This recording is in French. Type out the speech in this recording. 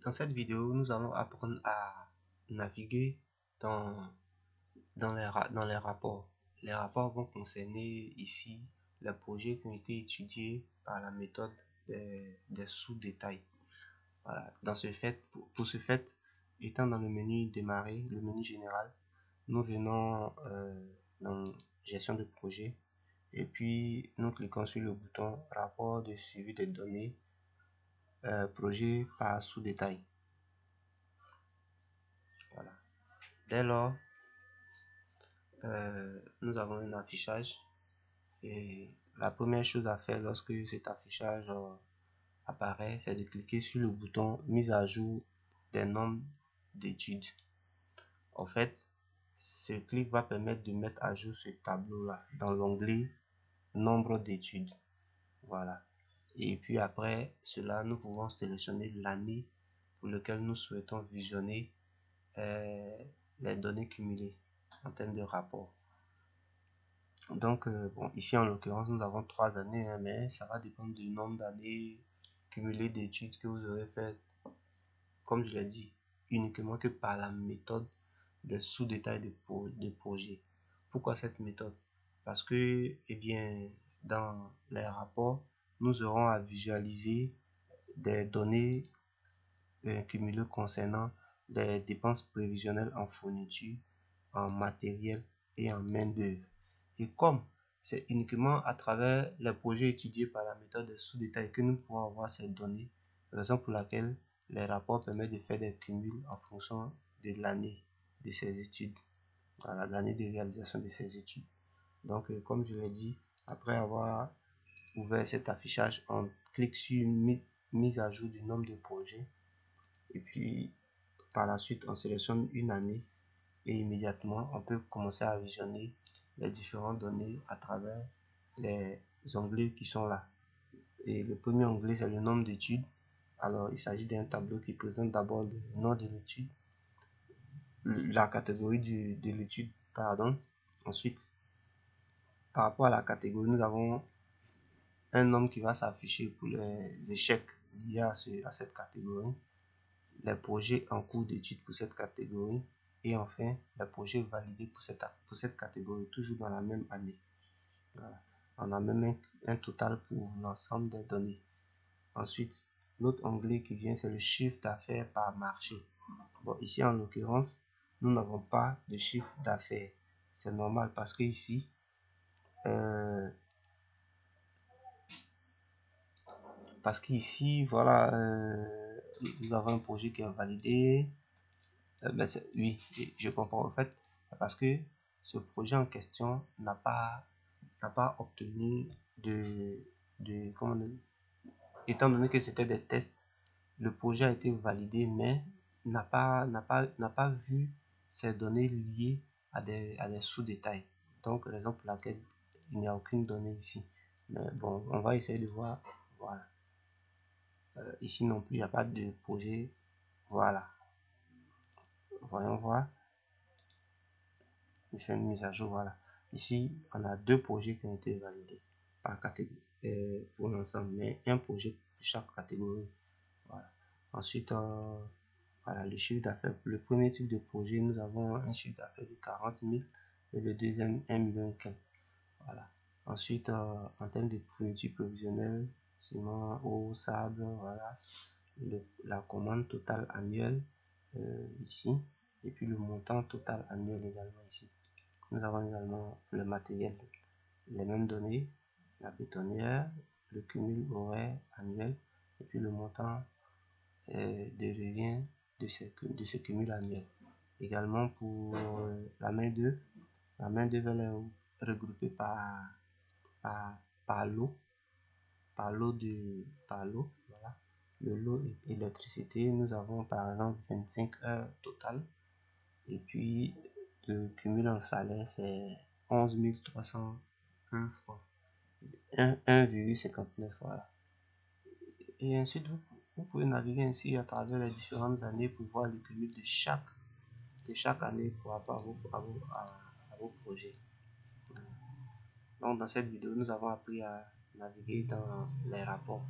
Dans cette vidéo, nous allons apprendre à naviguer dans les rapports. Les rapports vont concerner ici les projets qui ont été étudiés par la méthode des sous-détails. Voilà. Pour ce fait, étant dans le menu démarrer, le menu général, nous venons dans gestion de projet et puis nous cliquons sur le bouton rapport de suivi des données projet par sous-détail. Voilà. Dès lors, nous avons un affichage et la première chose à faire lorsque cet affichage apparaît, c'est de cliquer sur le bouton mise à jour des nombres d'études. En fait, ce clic va permettre de mettre à jour ce tableau là dans l'onglet nombre d'études. Voilà. Et puis après cela, nous pouvons sélectionner l'année pour laquelle nous souhaitons visionner les données cumulées en termes de rapport. Donc bon, ici en l'occurrence nous avons 3 années, hein, mais ça va dépendre du nombre d'années cumulées d'études que vous aurez faites, comme je l'ai dit, uniquement que par la méthode des sous-détails de projet. Pourquoi cette méthode? Parce que dans les rapports, nous aurons à visualiser des données cumulées concernant les dépenses prévisionnelles en fourniture, en matériel et en main-d'œuvre. Et comme c'est uniquement à travers les projets étudiés par la méthode de sous-détail que nous pourrons avoir ces données, raison pour laquelle les rapports permettent de faire des cumuls en fonction de l'année de ces études, voilà, l'année de réalisation de ces études. Donc, comme je l'ai dit, après avoir ouvert cet affichage, on clique sur une mise à jour du nombre de projets et puis par la suite on sélectionne une année et immédiatement on peut commencer à visionner les différentes données à travers les onglets qui sont là. Et le premier onglet, c'est le nombre d'études. Alors il s'agit d'un tableau qui présente d'abord le nom de l'étude, la catégorie de l'étude, pardon. Ensuite, par rapport à la catégorie, nous avons un nombre qui va s'afficher pour les échecs liés à cette catégorie, les projets en cours d'étude pour cette catégorie et enfin les projets validés pour cette catégorie, toujours dans la même année. Voilà. On a même un total pour l'ensemble des données. Ensuite, l'autre onglet qui vient, c'est le chiffre d'affaires par marché. Bon, ici en l'occurrence, nous n'avons pas de chiffre d'affaires. C'est normal parce que ici, voilà, nous avons un projet qui est validé. Oui, je comprends en fait, parce que ce projet en question n'a pas obtenu comment dire, étant donné que c'était des tests, le projet a été validé, mais n'a pas vu ces données liées à des sous-détails. Donc, raison pour laquelle il n'y a aucune donnée ici. Mais bon, on va essayer de voir. Voilà. Ici non plus, il n'y a pas de projet. Voilà. Voyons voir. Je fais une mise à jour. Voilà. Ici, on a 2 projets qui ont été validés par catégorie pour l'ensemble, mais un projet pour chaque catégorie. Voilà. Ensuite, voilà, le chiffre d'affaires. Pour le premier type de projet, nous avons un chiffre d'affaires de 40 000 et le deuxième 1 million. Voilà. Ensuite, en termes de fourniture prévisionnelle, ciment, eau, sable, voilà, la commande totale annuelle ici, et puis le montant total annuel également ici. Nous avons également le matériel, les mêmes données, la bétonnière, le cumul horaire annuel, et puis le montant de revient de ce cumul annuel. Également pour la main-d'œuvre, elle est regroupée par lot, voilà. Le lot électricité, nous avons par exemple 25 heures total, et puis le cumul en salaire c'est 11 301 francs, 1,59, voilà. Et ensuite vous pouvez naviguer ainsi à travers les différentes années pour voir le cumul de chaque année par rapport à vos projets. Donc dans cette vidéo, nous avons appris à naviguer dans les rapports.